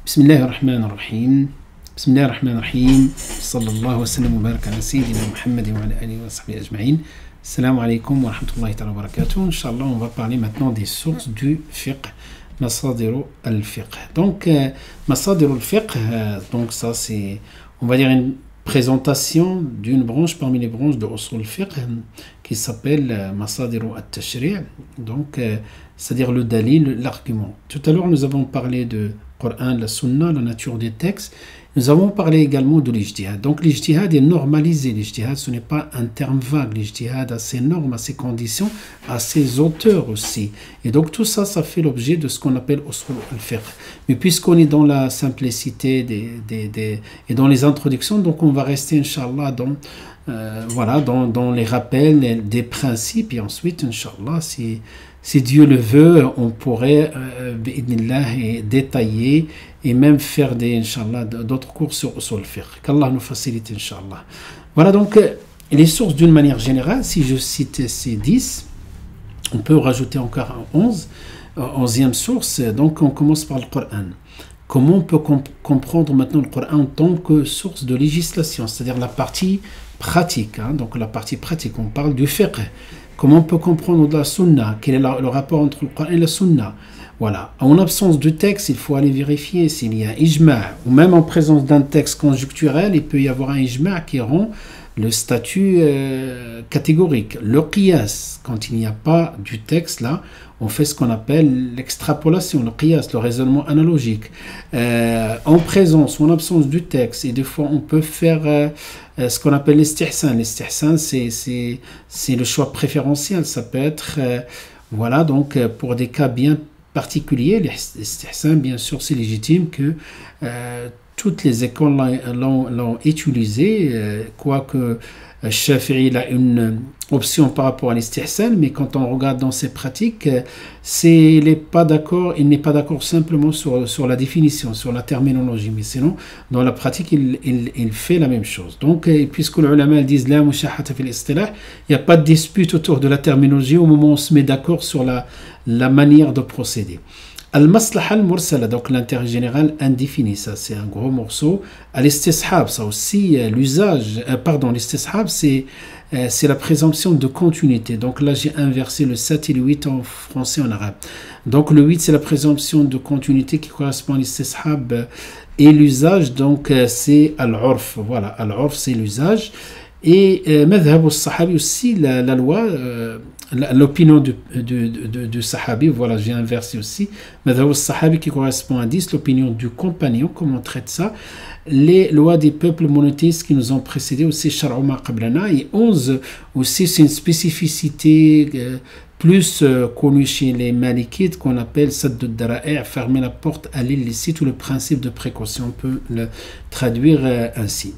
بسم الله الرحمن الرحيم بسم الله الرحمن الرحيم صلى الله وسلم وبارك على سيدنا محمد وعلى آله وصحبه أجمعين. Salam alaikum wa rahmatullahi wa barakatuh. Inch'Allah, on va parler maintenant des sources du fiqh, Masadiru al-fiqh. Donc, Masadiru al-fiqh, donc ça c'est, on va dire, une présentation d'une branche parmi les branches de Usul al-fiqh qui s'appelle Masadiru al-tashri', donc c'est-à-dire le dalil, l'argument. Tout à l'heure, nous avons parlé de Coran, la Sunna, la nature des textes. Nous avons parlé également de l'ijtihad. Donc l'ijtihad est normalisé. L'ijtihad, ce n'est pas un terme vague. L'ijtihad a ses normes, a ses conditions, a ses auteurs aussi. Et donc tout ça, ça fait l'objet de ce qu'on appelle usul al-fiqh. Mais puisqu'on est dans la simplicité et dans les introductions, donc on va rester, Inch'Allah, dans les rappels des principes. Et ensuite, Inch'Allah, si Dieu le veut, on pourrait, détailler et même faire d'autres cours sur Usul al-fiqh. Qu'Allah nous facilite, Inch'Allah. Voilà donc les sources d'une manière générale. Si je cite ces 10, on peut rajouter encore 11e source. Donc on commence par le Coran. Comment on peut comprendre maintenant le Coran en tant que source de législation, c'est-à-dire la partie pratique. Donc la partie pratique, on parle du fiqh. Comment on peut comprendre la sunna? Quel est le rapport entre le Coran et la sunna? Voilà. En absence de texte, il faut aller vérifier s'il y a un ijma', ou même en présence d'un texte conjoncturel, il peut y avoir un ijma' qui rend le statut catégorique. Le qiyas, quand il n'y a pas du texte là, on fait ce qu'on appelle l'extrapolation, le qiyas, le raisonnement analogique. En présence ou en absence du texte, et des fois on peut faire ce qu'on appelle l'istihsan. L'istihsan, c'est le choix préférentiel. Ça peut être, voilà, donc pour des cas bien particulier, l'istihsan, bien sûr, c'est légitime que toutes les écoles l'ont utilisé, quoique Shafi'i a une option par rapport à l'istihsan, mais quand on regarde dans ses pratiques, il n'est pas d'accord simplement sur la définition, sur la terminologie, mais sinon, dans la pratique, il fait la même chose. Donc, puisque les ulama disent la mushahata fil istilah, il n'y a pas de dispute autour de la terminologie au moment où on se met d'accord sur la manière de procéder. Al-maslaha al-mursala, donc l'intérêt général indéfini, ça c'est un gros morceau. Al-istishab, ça aussi, l'istishab, c'est la présomption de continuité. Donc là, j'ai inversé le 7 et le 8 en français et en arabe. Donc le 8, c'est la présomption de continuité qui correspond à l'istishab et l'usage, donc c'est al-urf. Voilà, al-urf, c'est l'usage. Et madhhab al-sahabi aussi, la loi, l'opinion du sahabi, voilà, j'ai inversé aussi. Madhhab al-sahabi qui correspond à 10, l'opinion du compagnon, comment on traite ça. Les lois des peuples monothéistes qui nous ont précédés aussi, shar'u ma qablana. Et 11 aussi, c'est une spécificité plus connue chez les malikites qu'on appelle sadd ad-dara'i', fermer la porte à l'illicite, ou le principe de précaution, on peut le traduire ainsi.